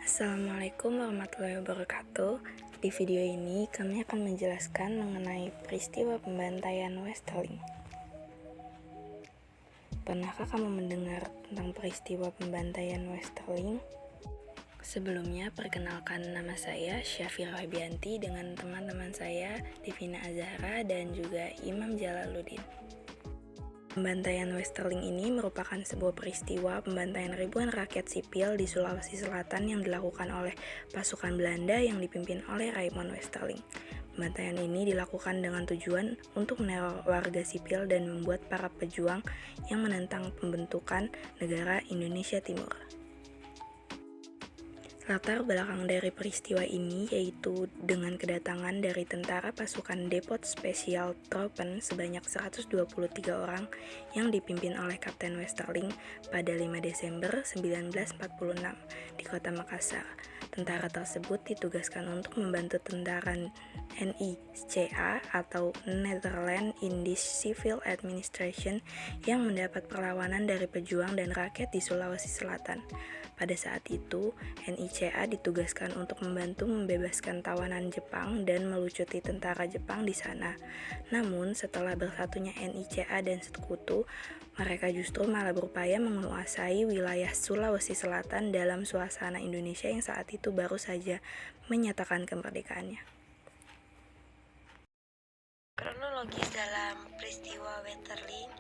Assalamualaikum warahmatullahi wabarakatuh. Di video ini kami akan menjelaskan mengenai peristiwa pembantaian Westerling. Pernahkah kamu mendengar tentang peristiwa pembantaian Westerling? Sebelumnya, perkenalkan nama saya Syafira Wibianti dengan teman-teman saya Divina Azhara dan juga Imam Jalaluddin. Pembantaian Westerling ini merupakan sebuah peristiwa pembantaian ribuan rakyat sipil di Sulawesi Selatan yang dilakukan oleh pasukan Belanda yang dipimpin oleh Raymond Westerling. Pembantaian ini dilakukan dengan tujuan untuk meneror warga sipil dan membuat para pejuang yang menentang pembentukan negara Indonesia Timur. Latar belakang dari peristiwa ini yaitu dengan kedatangan dari tentara pasukan Depot Special Troepen sebanyak 123 orang yang dipimpin oleh Kapten Westerling pada 5 Desember 1946 di kota Makassar. Tentara tersebut ditugaskan untuk membantu tentara NICA atau Netherlands Indies Civil Administration yang mendapat perlawanan dari pejuang dan rakyat di Sulawesi Selatan. Pada saat itu, NICA ditugaskan untuk membantu membebaskan tawanan Jepang dan melucuti tentara Jepang di sana. Namun, setelah bersatunya NICA dan sekutu, mereka justru malah berupaya menguasai wilayah Sulawesi Selatan dalam suasana Indonesia yang saat itu baru saja menyatakan kemerdekaannya. Kronologis dalam peristiwa Westerling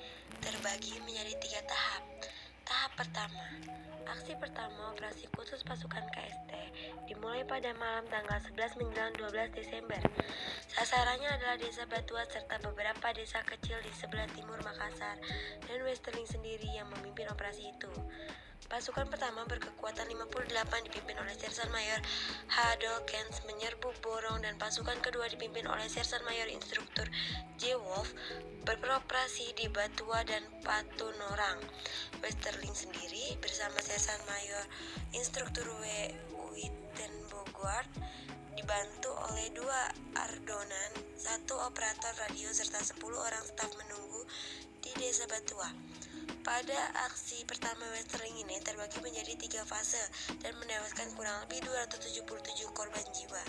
terbagi menjadi 3 tahap. Tahap pertama, aksi pertama operasi khusus pasukan KST dimulai pada malam tanggal 11 menjelang 12 Desember. Sasarannya adalah desa Batuat serta beberapa desa kecil di sebelah timur Makassar, dan Westerling sendiri yang memimpin operasi itu. Pasukan pertama berkekuatan 58 dipimpin oleh Sersan Mayor H. Dolkens menyerbu Borong, dan pasukan kedua dipimpin oleh Sersan Mayor Instruktur J. Wolf beroperasi di Batua dan Patunorang. Westerling sendiri bersama Sersan Mayor Instruktur W. Uitenbogard dibantu oleh 2 ardonan, 1 operator radio serta 10 orang staf menunggu di desa Batua. Pada aksi pertama Westerling ini terbagi menjadi 3 fase dan menewaskan kurang lebih 277 korban jiwa.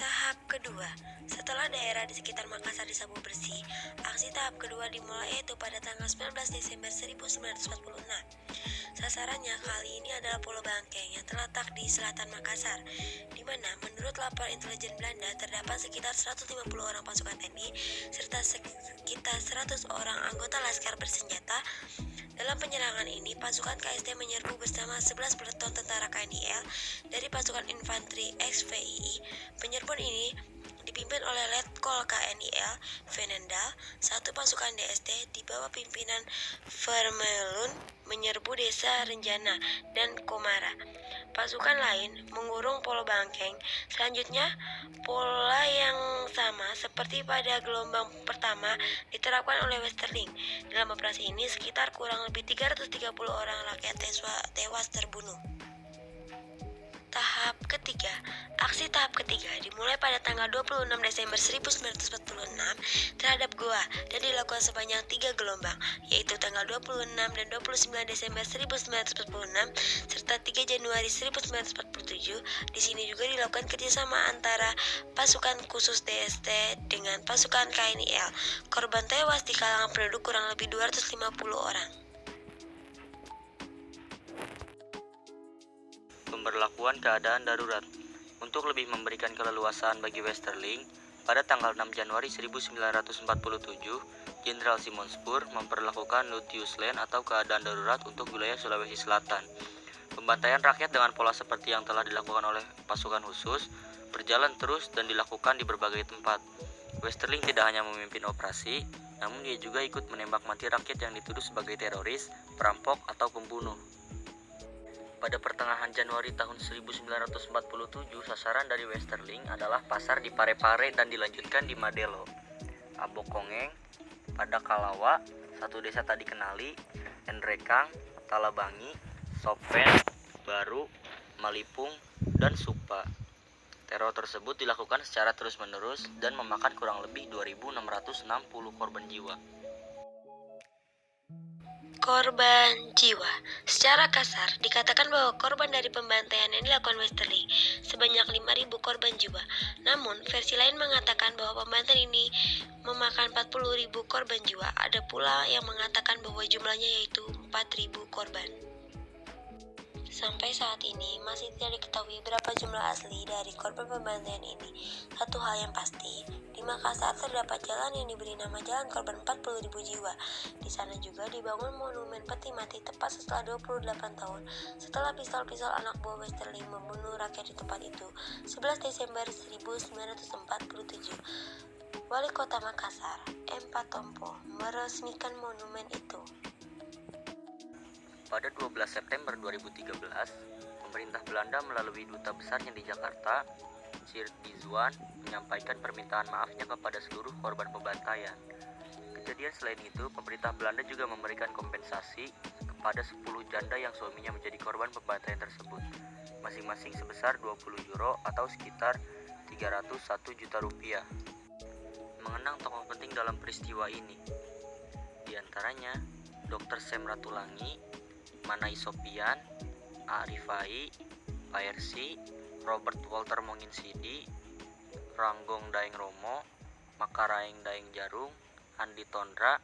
Tahap kedua, setelah daerah di sekitar Makassar disapu bersih, aksi tahap kedua dimulai yaitu pada tanggal 19 Desember 1946. Sasarannya kali ini adalah Pulau Bangkeng yang terletak di selatan Makassar, di mana menurut laporan intelijen Belanda terdapat sekitar 150 orang pasukan TNI serta sekitar 100 orang anggota laskar bersenjata. Dalam penyerangan ini, pasukan KST menyerbu bersama 11 peleton tentara KNIL dari pasukan infanteri XVII. Penyerbuan ini dipimpin oleh Letkol KNIL Venendal. 1 pasukan DST di bawah pimpinan Vermeulen menyerbu desa Renjana dan Komara. Pasukan lain mengurung Pulau Bangkeng. Selanjutnya, pola yang sama seperti pada gelombang pertama diterapkan oleh Westerling. Dalam operasi ini sekitar kurang lebih 330 orang rakyat tewas terbunuh. Tahap ketiga, aksi tahap ketiga dimulai pada tanggal 26 Desember 1946 terhadap Goa dan dilakukan sebanyak 3 gelombang, yaitu tanggal 26 dan 29 Desember 1946 serta 3 Januari 1947. Di sini juga dilakukan kerjasama antara pasukan khusus DST dengan pasukan KNIL. Korban tewas di kalangan penduduk kurang lebih 250 orang. Pemberlakuan keadaan darurat. Untuk lebih memberikan keleluasaan bagi Westerling, pada tanggal 6 Januari 1947, Jenderal Simonspur memperlakukan Nutius Land atau keadaan darurat untuk wilayah Sulawesi Selatan. Pembantaian rakyat dengan pola seperti yang telah dilakukan oleh pasukan khusus berjalan terus dan dilakukan di berbagai tempat. Westerling tidak hanya memimpin operasi, namun dia juga ikut menembak mati rakyat yang dituduh sebagai teroris, perampok, atau pembunuh. Pada pertengahan Januari tahun 1947, sasaran dari Westerling adalah pasar di Parepare dan dilanjutkan di Madelo, Abokongeng, Padakalawa, 1 desa tak dikenali, Enrekang, Talabangi, Sopen, Baru, Malipung, dan Supa. Teror tersebut dilakukan secara terus-menerus dan memakan kurang lebih 2.660 korban jiwa. korban jiwa. Secara kasar, dikatakan bahwa korban dari pembantaian yang dilakukan Westerling sebanyak 5.000 korban jiwa. Namun, versi lain mengatakan bahwa pembantaian ini memakan 40.000 korban jiwa. Ada pula yang mengatakan bahwa jumlahnya yaitu 4.000 korban. Sampai saat ini masih tidak diketahui berapa jumlah asli dari korban pembantaian ini. Satu hal yang pasti, di Makassar terdapat jalan yang diberi nama Jalan Korban 40.000 Jiwa. Di sana juga dibangun monumen peti mati tepat setelah 28 tahun setelah pistol-pistol anak buah Westerling membunuh rakyat di tempat itu, 11 Desember 1947. Wali Kota Makassar, M. Patompo, meresmikan monumen itu. Pada 12 September 2013, pemerintah Belanda melalui duta besarnya di Jakarta, Geert Bizwan, menyampaikan permintaan maafnya kepada seluruh korban pembantaian. Kejadian selain itu, pemerintah Belanda juga memberikan kompensasi kepada 10 janda yang suaminya menjadi korban pembantaian tersebut, masing-masing sebesar 20 euro atau sekitar 301 juta rupiah. Mengenang tokoh penting dalam peristiwa ini, di antaranya Dr. Sem Ratulangi, Manai Sopian, A. Rifai, Paersi, Robert Walter Monginsidi, Ranggong Daeng Romo, Makaraeng Daeng Jarung, Andi Tondra,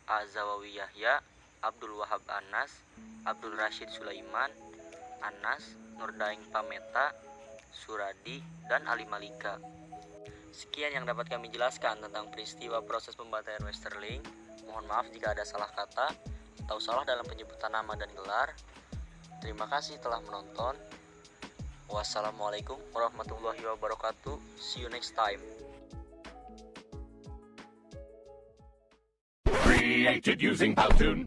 A. Zawawi Yahya, Abdul Wahab Anas, Abdul Rashid Sulaiman, Anas, Nurdaeng Pameta, Suradi, dan Ali Malika. Sekian yang dapat kami jelaskan tentang peristiwa proses pembantaian Westerling. Mohon maaf jika ada salah kata atau salah dalam penyebutan nama dan gelar. Terima kasih telah menonton. Wassalamualaikum warahmatullahi wabarakatuh. See you next time. Created using Powtoon.